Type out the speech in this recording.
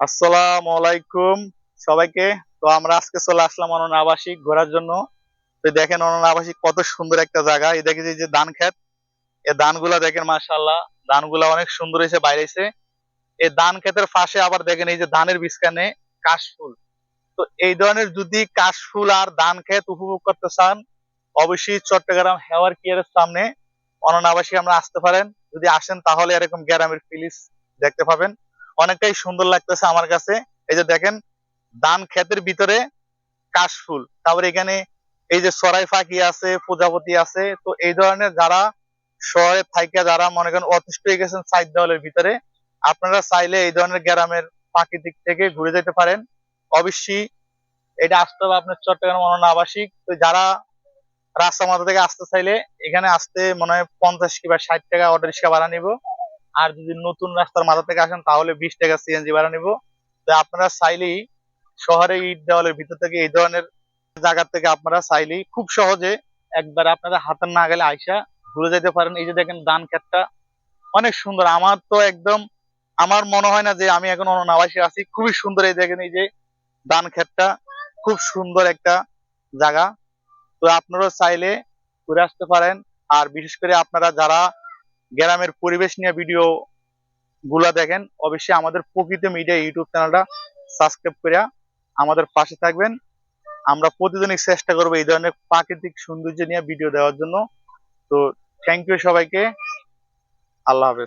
আসসালামু আলাইকুম সবাইকে। তো আমরা আজকে চলে আসলাম অনন্য আবাসিক ঘোরার জন্য। তো দেখেন অনন্য আবাসিক কত সুন্দর একটা জায়গা। এই দেখেন এই যে ধান ক্ষেত, এই ধানগুলা দেখেন মাশাআল্লাহ, ধানগুলা অনেক সুন্দর হয়েছে বাইরেছে। এই ধান ক্ষেতের পাশে আবার দেখেন এই যে ধানের বীজখানে কাশফুল। তো এই ধরনের যদি কাশফুল আর ধান ক্ষেত উপভোগ করতে চান, অবশ্যই চট্টগ্রাম হেওয়ার কিয়ারের সামনে অনন্য আবাসিক আমরা আসতে পারেন। যদি আসেন তাহলে এরকম গ্রামের ফিলিংস দেখতে পাবেন। অনেকটাই সুন্দর লাগতেছে আমার কাছে। এই যে দেখেন ধান ক্ষেতের ভিতরে কাশফুল, তারপরে এখানে এই যে সরাই পাখি আছে, প্রজাপতি আছে। তো এই ধরনের যারা শহরে থাইকা যারা মনে করেন অতিষ্ঠ হয়ে গেছেন সাইড দেওয়ালের ভিতরে, আপনারা চাইলে এই ধরনের গ্রামের প্রাকৃতিক থেকে ঘুরে যেতে পারেন। অবশ্যই এটা আসতে হবে আপনার চট্টগ্রাম অনন্য আবাসিক। তো যারা রাস্তা মাথা থেকে আসতে চাইলে এখানে আসতে মনে হয় 50 কিংবা 60 টাকা অটো রিক্সা ভাড়া নিব। আর যদি নতুন রাস্তার মাথা থেকে আসেন তাহলে 20 টাকা সিএনজি ভাড়া নিব। তো আপনারা চাইলেই শহরে ইট দেওয়ালের ভিতর থেকে এই ধরনের জায়গা থেকে আপনারা চাইলেই খুব সহজে একবার আপনারা হাতের নাগালে আইসা ঘুরে যেতে পারেন। এই যে দেখেন ধান ক্ষেতটা অনেক সুন্দর। আমার তো একদম আমার মনে হয় না যে আমি এখন অনাবাসী আছি, খুবই সুন্দর। এই দেখেন এই যে ধান ক্ষেতটা খুব সুন্দর একটা জায়গা। তো আপনারাও চাইলে ঘুরে আসতে পারেন। আর বিশেষ করে আপনারা যারা গ্রামের পরিবেশ নিয়ে ভিডিও গুলা দেখেন, অবশ্যই আমাদের প্রকৃতি মিডিয়া ইউটিউব চ্যানেলটা সাবস্ক্রাইব করে আমাদের পাশে থাকবেন। আমরা প্রতিদিনই চেষ্টা করবো এই ধরনের প্রাকৃতিক সৌন্দর্য নিয়ে ভিডিও দেওয়ার জন্য। তো থ্যাংক ইউ সবাইকে। আল্লাহ হাফেজ।